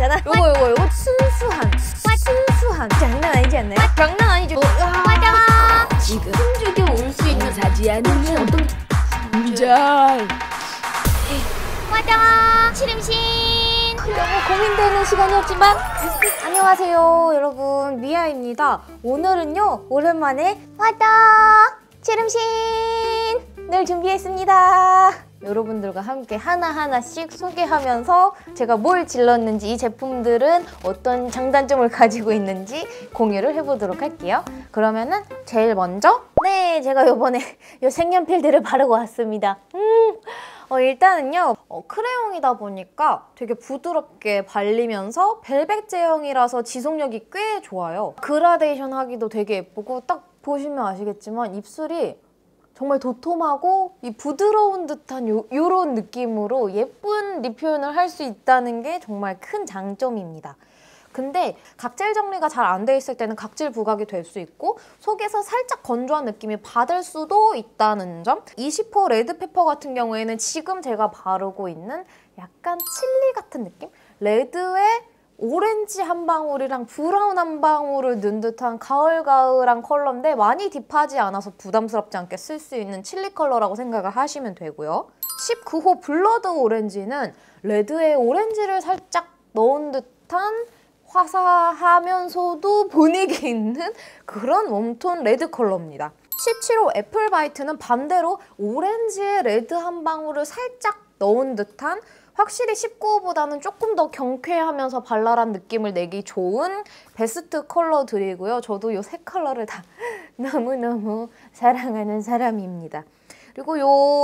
거잖아. 요거 순수한 장난 아니지 않나요? 장난 아니죠? 맞아. 지금 힘주게 올 수 있는 사지 않으면 잘 맞아. 치름신 너무 고민되는 시간이었지만 안녕하세요 여러분, 미아입니다. 오늘은요 오랜만에 화다 치름신을 준비했습니다. 여러분들과 함께 하나하나씩 소개하면서 제가 뭘 질렀는지, 이 제품들은 어떤 장단점을 가지고 있는지 공유를 해보도록 할게요. 그러면은 제일 먼저 제가 요번에 요 색연필들을 바르고 왔습니다. 일단은요 크레용이다 보니까 되게 부드럽게 발리면서 벨벳 제형이라서 지속력이 꽤 좋아요. 그라데이션 하기도 되게 예쁘고, 딱 보시면 아시겠지만 입술이 정말 도톰하고 이 부드러운 듯한 요런 느낌으로 예쁜 립 표현을 할 수 있다는 게 정말 큰 장점입니다. 근데 각질 정리가 잘 안 돼 있을 때는 각질 부각이 될 수 있고 속에서 살짝 건조한 느낌이 받을 수도 있다는 점. 20호 레드페퍼 같은 경우에는 지금 제가 바르고 있는 약간 칠리 같은 느낌? 레드에 오렌지 한 방울이랑 브라운 한 방울을 넣은 듯한 가을가을한 컬러인데 많이 딥하지 않아서 부담스럽지 않게 쓸 수 있는 칠리 컬러라고 생각을 하시면 되고요. 19호 블러드 오렌지는 레드에 오렌지를 살짝 넣은 듯한 화사하면서도 분위기 있는 그런 웜톤 레드 컬러입니다. 17호 애플바이트는 반대로 오렌지에 레드 한 방울을 살짝 넣은 듯한, 확실히 19호보다는 조금 더 경쾌하면서 발랄한 느낌을 내기 좋은 베스트 컬러들이고요. 저도 이 세 컬러를 다 너무너무 사랑하는 사람입니다. 그리고 이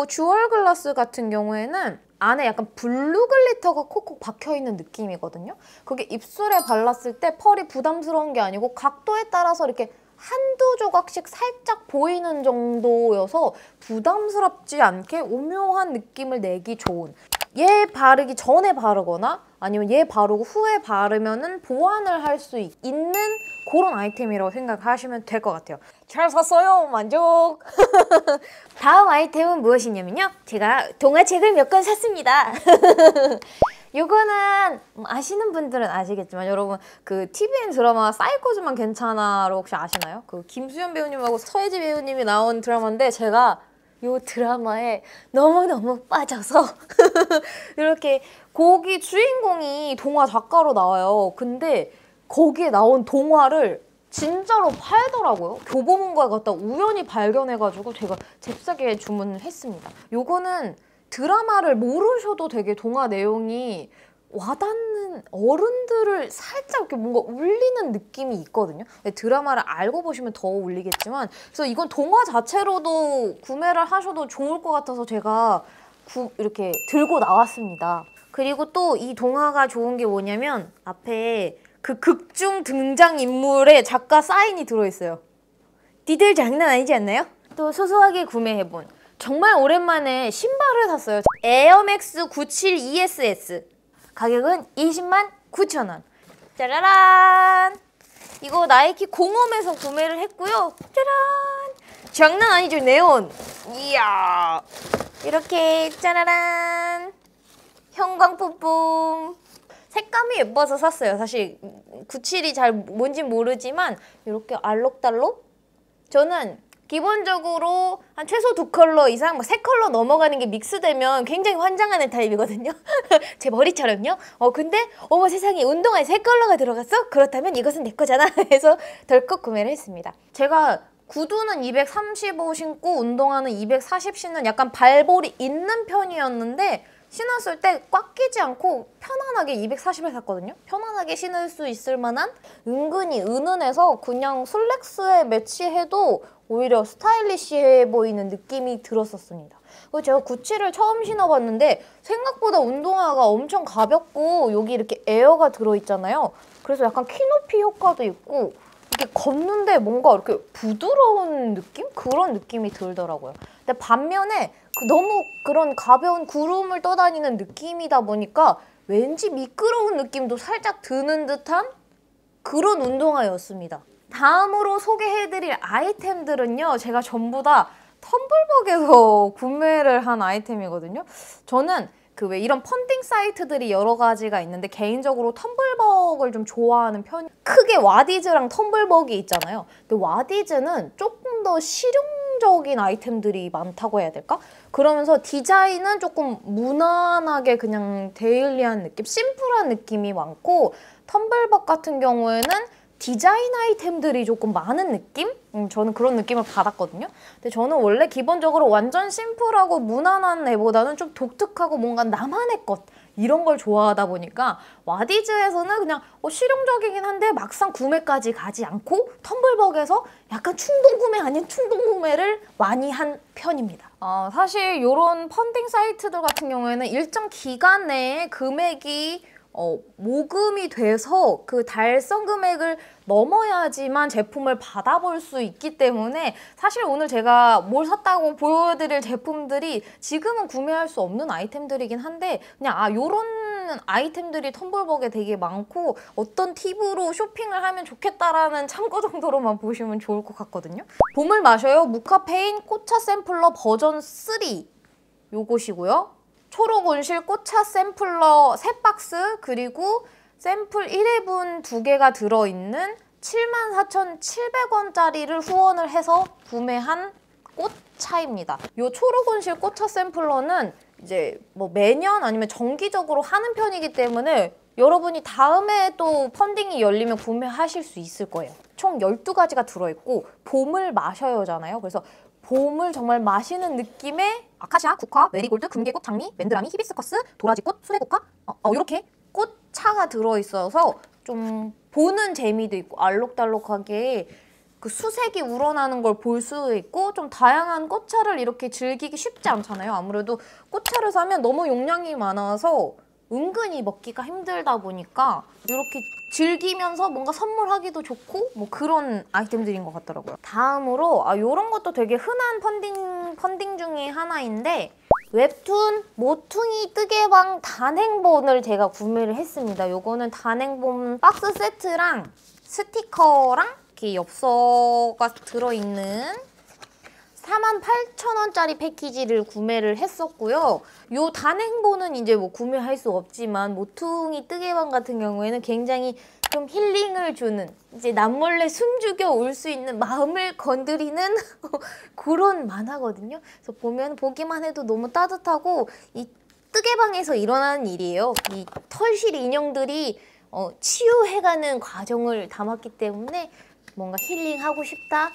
주얼 글라스 같은 경우에는 안에 약간 블루 글리터가 콕콕 박혀있는 느낌이거든요. 그게 입술에 발랐을 때 펄이 부담스러운 게 아니고 각도에 따라서 이렇게 한두 조각씩 살짝 보이는 정도여서 부담스럽지 않게 오묘한 느낌을 내기 좋은, 얘 바르기 전에 바르거나 아니면 얘 바르고 후에 바르면은 보완을 할 수 있는 그런 아이템이라고 생각하시면 될 것 같아요. 잘 샀어요. 만족! 다음 아이템은 무엇이냐면요, 제가 동화책을 몇 권 샀습니다. 요거는 아시는 분들은 아시겠지만 여러분 그 TVN 드라마 사이코즈만 괜찮아로 혹시 아시나요? 그 김수현 배우님하고 서예지 배우님이 나온 드라마인데 제가 요 드라마에 너무너무 빠져서 이렇게 거기 주인공이 동화 작가로 나와요. 근데 거기에 나온 동화를 진짜로 팔더라고요. 교보문고에 갔다 우연히 발견해가지고 제가 잽싸게 주문을 했습니다. 요거는 드라마를 모르셔도 되게 동화 내용이 와닿는, 어른들을 살짝 이렇게 뭔가 울리는 느낌이 있거든요. 드라마를 알고 보시면 더 울리겠지만, 그래서 이건 동화 자체로도 구매를 하셔도 좋을 것 같아서 제가 이렇게 들고 나왔습니다. 그리고 또 이 동화가 좋은 게 뭐냐면 앞에 그 극중 등장인물의 작가 사인이 들어있어요. 니들 장난 아니지 않나요? 또 소소하게 구매해본, 정말 오랜만에 신발을 샀어요. 에어맥스 97 ESS. 가격은 209,000원. 짜라란! 이거 나이키 공홈에서 구매를 했고요. 짜란! 장난 아니죠, 네온. 이야! 이렇게 짜라란! 형광 뿜뿜. 색감이 예뻐서 샀어요. 사실 97이 잘 뭔진 모르지만 이렇게 알록달록? 저는 기본적으로 한 최소 2컬러 이상, 3컬러 넘어가는 게 믹스되면 굉장히 환장하는 타입이거든요. 제 머리처럼요. 근데 어머 세상에, 운동화에 3컬러가 들어갔어? 그렇다면 이것은 내 거잖아. 해서 덜컥 구매를 했습니다. 제가 구두는 235 신고 운동화는 240 신는 약간 발볼이 있는 편이었는데 신었을 때 꽉 끼지 않고 편안하게 240을 샀거든요. 편안하게 신을 수 있을 만한, 은근히 은은해서 그냥 슬랙스에 매치해도 오히려 스타일리시해 보이는 느낌이 들었었습니다. 그리고 제가 97을 처음 신어봤는데 생각보다 운동화가 엄청 가볍고 여기 이렇게 에어가 들어있잖아요. 그래서 약간 키높이 효과도 있고 이렇게 걷는데 뭔가 이렇게 부드러운 느낌? 그런 느낌이 들더라고요. 근데 반면에 너무 그런 가벼운 구름을 떠다니는 느낌이다 보니까 왠지 미끄러운 느낌도 살짝 드는 듯한 그런 운동화였습니다. 다음으로 소개해드릴 아이템들은요, 제가 전부 다 텀블벅에서 구매를 한 아이템이거든요. 저는 그 왜 이런 펀딩 사이트들이 여러 가지가 있는데 개인적으로 텀블벅을 좀 좋아하는 편이 크게 와디즈랑 텀블벅이 있잖아요. 근데 와디즈는 조금 더 실용적인 아이템들이 많다고 해야 될까? 그러면서 디자인은 조금 무난하게 그냥 데일리한 느낌, 심플한 느낌이 많고 텀블벅 같은 경우에는 디자인 아이템들이 조금 많은 느낌? 저는 그런 느낌을 받았거든요. 근데 저는 원래 기본적으로 완전 심플하고 무난한 애보다는 좀 독특하고 뭔가 나만의 것 이런 걸 좋아하다 보니까 와디즈에서는 그냥 실용적이긴 한데 막상 구매까지 가지 않고 텀블벅에서 약간 충동 구매 아닌 충동 구매를 많이 한 편입니다. 사실 이런 펀딩 사이트들 같은 경우에는 일정 기간 내에 금액이 모금이 돼서 그 달성 금액을 넘어야지만 제품을 받아볼 수 있기 때문에 사실 오늘 제가 뭘 샀다고 보여드릴 제품들이 지금은 구매할 수 없는 아이템들이긴 한데 그냥 요런 아이템들이 텀블벅에 되게 많고 어떤 팁으로 쇼핑을 하면 좋겠다라는 참고 정도로만 보시면 좋을 것 같거든요. 봄을 마셔요 무카페인 꽃차 샘플러 버전 3 요것이고요. 초록 온실 꽃차 샘플러 3박스 그리고 샘플 1회분 2개가 들어있는 74,700원짜리를 후원을 해서 구매한 꽃차입니다. 이 초록 온실 꽃차 샘플러는 이제 뭐 매년 아니면 정기적으로 하는 편이기 때문에 여러분이 다음에 또 펀딩이 열리면 구매하실 수 있을 거예요. 총 12가지가 들어있고 봄을 마셔요잖아요. 그래서 봄을 정말 마시는 느낌의 아카시아, 국화, 메리골드, 금계꽃, 장미, 맨드라미, 히비스커스, 도라지꽃, 수레국화 이렇게 꽃차가 들어있어서 좀 보는 재미도 있고 알록달록하게 그 수색이 우러나는 걸 볼 수 있고 좀 다양한 꽃차를 이렇게 즐기기 쉽지 않잖아요. 아무래도 꽃차를 사면 너무 용량이 많아서 은근히 먹기가 힘들다 보니까 이렇게 즐기면서 뭔가 선물하기도 좋고 뭐 그런 아이템들인 것 같더라고요. 다음으로 이런 것도 되게 흔한 펀딩 중에 하나인데 웹툰 모퉁이 뜨개방 단행본을 제가 구매를 했습니다. 요거는 단행본 박스 세트랑 스티커랑 이렇게 엽서가 들어있는 48,000원짜리 패키지를 구매를 했었고요. 요 단행본은 이제 뭐 구매할 수 없지만 모퉁이 뜨개방 같은 경우에는 굉장히 좀 힐링을 주는 이제 남몰래 숨죽여 올 수 있는 마음을 건드리는 그런 만화거든요. 그래서 보기만 해도 너무 따뜻하고 이 뜨개방에서 일어나는 일이에요. 이 털실 인형들이 치유해가는 과정을 담았기 때문에 뭔가 힐링하고 싶다.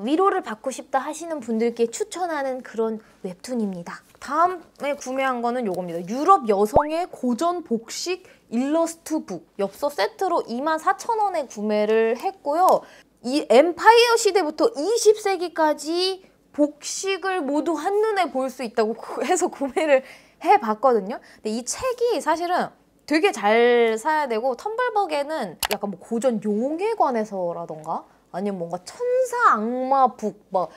위로를 받고 싶다 하시는 분들께 추천하는 그런 웹툰입니다. 다음에 구매한 거는 요겁니다. 유럽 여성의 고전 복식 일러스트 북 엽서 세트로 24,000원에 구매를 했고요. 이 엠파이어 시대부터 20세기까지 복식을 모두 한눈에 볼 수 있다고 해서 구매를 해봤거든요. 근데 이 책이 사실은 되게 잘 사야 되고 텀블벅에는 약간 뭐 고전 용에 관해서라던가 아니면 뭔가 천사 악마 북, 막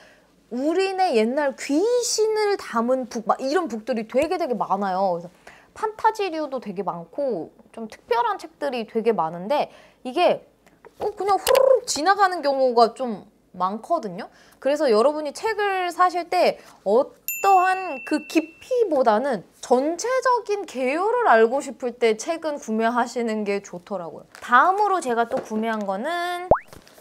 우리네 옛날 귀신을 담은 북, 막 이런 북들이 되게 많아요. 그래서 판타지류도 되게 많고 좀 특별한 책들이 되게 많은데 이게 그냥 후루룩 지나가는 경우가 좀 많거든요. 그래서 여러분이 책을 사실 때 어떠한 그 깊이보다는 전체적인 개요를 알고 싶을 때 책은 구매하시는 게 좋더라고요. 다음으로 제가 또 구매한 거는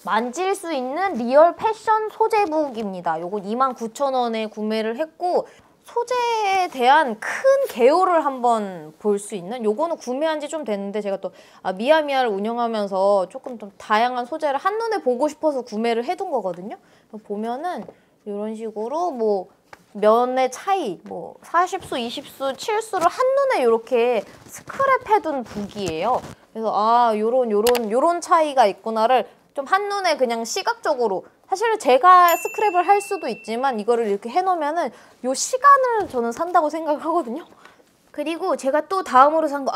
만질 수 있는 리얼 패션 소재북입니다. 요거 29,000원에 구매를 했고 소재에 대한 큰 개요를 한번 볼 수 있는 요거는 구매한 지 좀 됐는데 제가 또 미야미야를 운영하면서 조금 좀 다양한 소재를 한눈에 보고 싶어서 구매를 해둔 거거든요. 보면은 이런 식으로 뭐 면의 차이, 뭐 40수, 20수, 7수를 한눈에 이렇게 스크랩해둔 북이에요. 그래서 요런 차이가 있구나를 좀 한눈에 그냥 시각적으로 사실 제가 스크랩을 할 수도 있지만 이거를 이렇게 해놓으면은 요 시간을 저는 산다고 생각을 하거든요. 그리고 제가 또 다음으로 산 거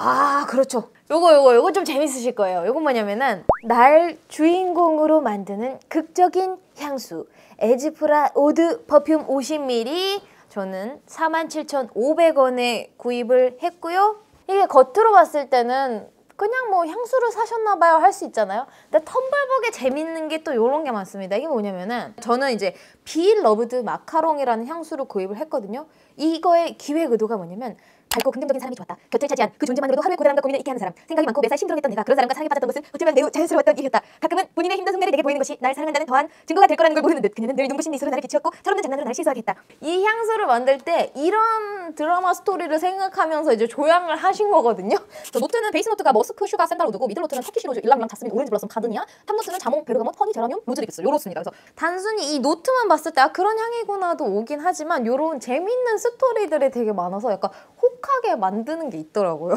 그렇죠. 요거 좀 재밌으실 거예요. 요건 뭐냐면은 날 주인공으로 만드는 극적인 향수 에즈프라 오드 퍼퓸 50ml 저는 47,500원에 구입을 했고요. 이게 겉으로 봤을 때는 그냥 뭐 향수를 사셨나봐요 할 수 있잖아요. 근데 텀블벅에 재밌는 게 또 이런 게 많습니다. 이게 뭐냐면은 저는 이제 비 러브드 마카롱이라는 향수를 구입을 했거든요. 이거의 기획 의도가 뭐냐면 밝고 긍정적인 사람이 좋았다. 곁을 차지한 그 존재만으로도 하루의 고단함과 고민을 잊게 하는 사람. 생각이 많고 매사 힘들어했던 내가 그런 사람과 사랑에 빠졌던 것은 어쩌면 매우 자연스러웠던 일이었다. 가끔은 본인의 힘든 속내를 내게 보이는 것이 날 사랑한다는 더한 증거가 될 거라는 걸 모르는 듯 그녀는 늘 눈부신 미소로 나를 비추었고 철없는 장난으로 날 실수하게 했다. 이 향수를 만들 때 이런 드라마 스토리를 생각하면서 이제 조향을 하신 거거든요. 노트는 베이스 노트가 머스크, 슈가, 샌달우드고 미들 노트는 터키시 로즈, 일랑이랑 자스민, 오렌지 블러썸, 가드니아, 탑 노트는 자몽, 베르가못, 허니, 제라늄, 로즈립스 요렇습니다. 그래서 단순히 이 노트만 봤을 때 그런 향이구나도 오긴 하지만 요런 재밌는 스토리들이 되게 많아서 약간 혹하게 만드는 게 있더라고요.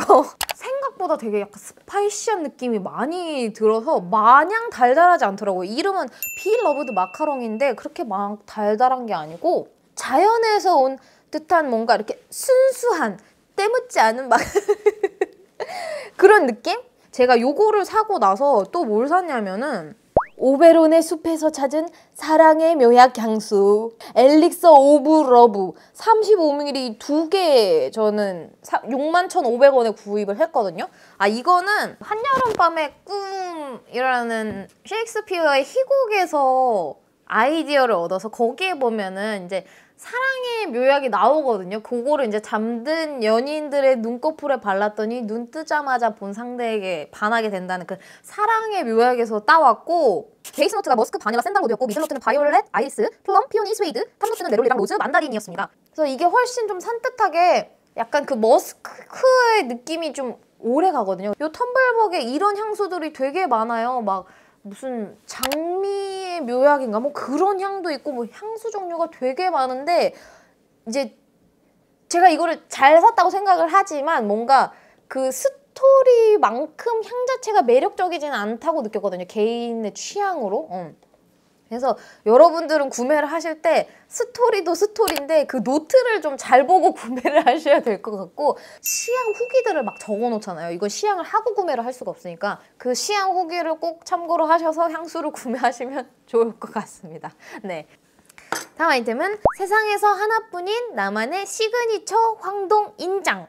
생각보다 되게 약간 스파이시한 느낌이 많이 들어서 마냥 달달하지 않더라고요. 이름은 비 러브드 마카롱인데 그렇게 막 달달한 게 아니고 자연에서 온 듯한 뭔가 이렇게 순수한 때묻지 않은 막 그런 느낌? 제가 요거를 사고 나서 또 뭘 샀냐면은 오베론의 숲에서 찾은 사랑의 묘약 향수 엘릭서 오브 러브 35ml 2개 저는 61,500원에 구입을 했거든요. 이거는 한여름밤의 꿈이라는 셰익스피어의 희곡에서 아이디어를 얻어서 거기에 보면은 이제 사랑의 묘약이 나오거든요. 그거를 이제 잠든 연인들의 눈꺼풀에 발랐더니 눈 뜨자마자 본 상대에게 반하게 된다는 그 사랑의 묘약에서 따왔고 베이스 노트가 머스크, 바닐라, 샌달우드였고 미들 노트는 바이올렛, 아이리스, 플럼, 피오니, 스웨이드, 탑 노트는 네롤리랑 로즈, 만다린이었습니다. 그래서 이게 훨씬 좀 산뜻하게 약간 그 머스크의 느낌이 좀 오래 가거든요. 요 텀블벅에 이런 향수들이 되게 많아요. 막 무슨 장미의 묘약인가 뭐 그런 향도 있고 뭐 향수 종류가 되게 많은데 이제 제가 이거를 잘 샀다고 생각을 하지만 뭔가 그 스토리만큼 향 자체가 매력적이지는 않다고 느꼈거든요. 개인의 취향으로. 그래서 여러분들은 구매를 하실 때 스토리도 스토리인데 그 노트를 좀 잘 보고 구매를 하셔야 될 것 같고 시향 후기들을 막 적어 놓잖아요. 이건 시향을 하고 구매를 할 수가 없으니까 그 시향 후기를 꼭 참고로 하셔서 향수를 구매하시면 좋을 것 같습니다. 네. 다음 아이템은 세상에서 하나뿐인 나만의 시그니처 황동 인장.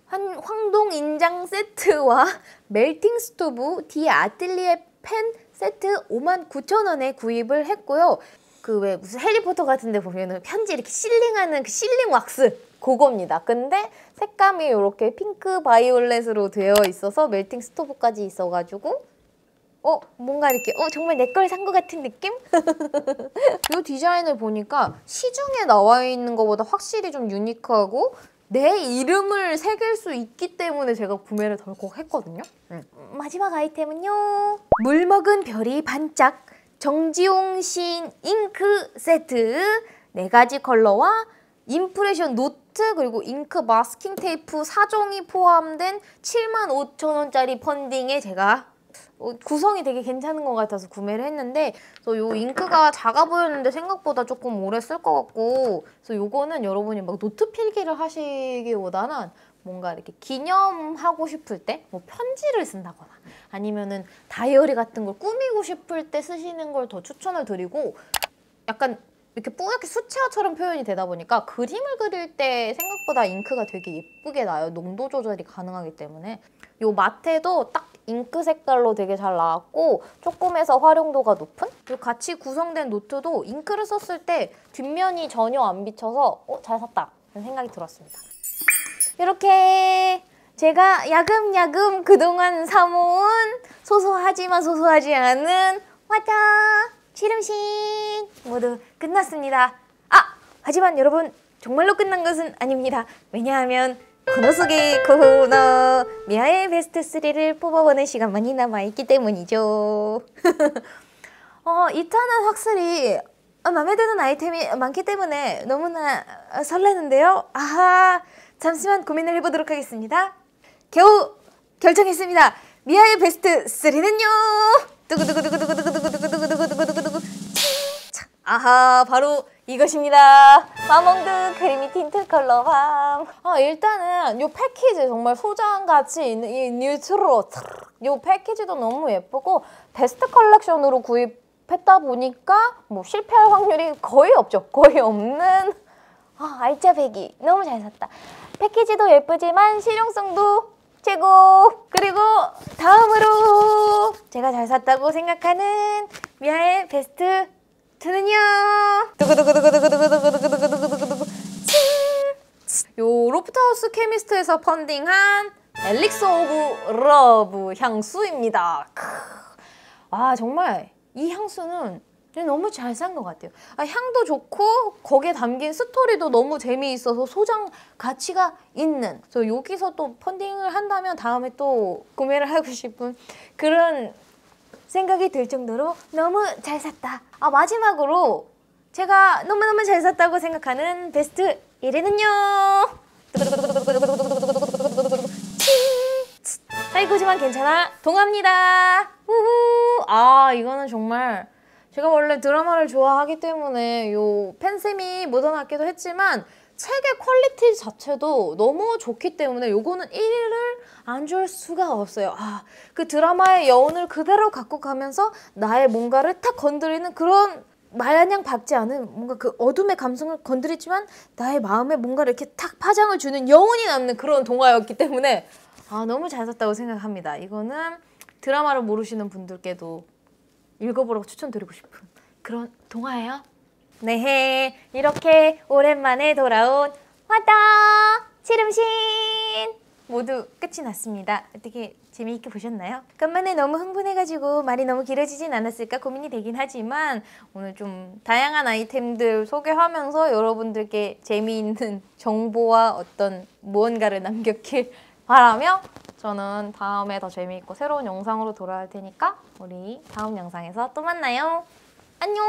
황동 인장 세트와 멜팅 스토브 디 아틀리에 펜 세트 59,000원에 구입을 했고요. 그 왜 무슨 해리포터 같은 데 보면은 편지 이렇게 실링하는 그 실링 왁스 그겁니다. 근데 색감이 이렇게 핑크 바이올렛으로 되어 있어서 멜팅 스토브까지 있어가지고 뭔가 이렇게 정말 내 걸 산 것 같은 느낌? 이 디자인을 보니까 시중에 나와 있는 것보다 확실히 좀 유니크하고 내 이름을 새길 수 있기 때문에 제가 구매를 덜컥 했거든요. 마지막 아이템은요. 물 먹은 별이 반짝 정지용 시인 잉크 세트 4가지 컬러와 임프레션 노트 그리고 잉크 마스킹 테이프 4종이 포함된 75,000원짜리 펀딩에 제가 구성이 되게 괜찮은 것 같아서 구매를 했는데 그래서 요 잉크가 작아 보였는데 생각보다 조금 오래 쓸 것 같고 그래서 요거는 여러분이 막 노트 필기를 하시기보다는 뭔가 이렇게 기념하고 싶을 때 뭐 편지를 쓴다거나 아니면은 다이어리 같은 걸 꾸미고 싶을 때 쓰시는 걸 더 추천을 드리고 약간 이렇게 뿌옇게 수채화처럼 표현이 되다 보니까 그림을 그릴 때 생각보다 잉크가 되게 예쁘게 나요. 농도 조절이 가능하기 때문에 요 마테도 딱 잉크 색깔로 되게 잘 나왔고 조금해서 활용도가 높은? 그리고 같이 구성된 노트도 잉크를 썼을 때 뒷면이 전혀 안 비쳐서 잘 샀다 라는 생각이 들었습니다. 이렇게 제가 야금야금 그동안 사모은 소소하지만 소소하지 않은 화장, 실음식 모두 끝났습니다. 하지만 여러분 정말로 끝난 것은 아닙니다. 왜냐하면 코너 속의 코너 미아의 베스트 3를 뽑아보는 시간만이 남아있기 때문이죠. 이 탄은 확실히 마음에 드는 아이템이 많기 때문에 너무나 설레는데요. 잠시만 고민을 해보도록 하겠습니다. 겨우 결정했습니다. 미아의 베스트 3는요. 두구두구두구두구두구두구두구두구두구두구두구두구 바로 이것입니다. 마몽드 크리미 틴트 컬러 밤. 일단은 이 패키지 정말 소장가치 있는 이 뉴트로 이 패키지도 너무 예쁘고 베스트 컬렉션으로 구입했다 보니까 뭐 실패할 확률이 거의 없죠. 거의 없는 알짜배기 너무 잘 샀다. 패키지도 예쁘지만 실용성도 최고! 그리고 다음으로 제가 잘 샀다고 생각하는 미아의 베스트 2는요. 두구두구두구두구두구두구두구두구두구두구 요 로프트하우스 케미스트에서 펀딩한 엘릭서 오브 러브 향수입니다. 아 정말 이 향수는 너무 잘 산 것 같아요. 향도 좋고 거기에 담긴 스토리도 너무 재미있어서 소장 가치가 있는. 그래서 여기서 또 펀딩을 한다면 다음에 또 구매를 하고 싶은 그런 생각이 들 정도로 너무 잘 샀다. 마지막으로 제가 너무너무 잘 샀다고 생각하는 베스트 1위는요. 사이코지만 괜찮아 동화입니다. 우후. 이거는 정말 제가 원래 드라마를 좋아하기 때문에 요 팬심이 묻어났기도 했지만 책의 퀄리티 자체도 너무 좋기 때문에 요거는 1위를 안 줄 수가 없어요. 그 드라마의 여운을 그대로 갖고 가면서 나의 뭔가를 탁 건드리는 그런 마냥 밝지 않은 뭔가 그 어둠의 감성을 건드리지만 나의 마음에 뭔가 이렇게 탁 파장을 주는 여운이 남는 그런 동화였기 때문에 너무 잘 썼다고 생각합니다. 이거는 드라마를 모르시는 분들께도 읽어보라고 추천드리고 싶은 그런 동화예요. 네, 이렇게 오랜만에 돌아온 화다 치름신 모두 끝이 났습니다. 어떻게 재미있게 보셨나요? 간만에 너무 흥분해가지고 말이 너무 길어지진 않았을까 고민이 되긴 하지만 오늘 좀 다양한 아이템들 소개하면서 여러분들께 재미있는 정보와 어떤 무언가를 남겼길 바라며 저는 다음에 더 재미있고 새로운 영상으로 돌아올 테니까 우리 다음 영상에서 또 만나요. 안녕!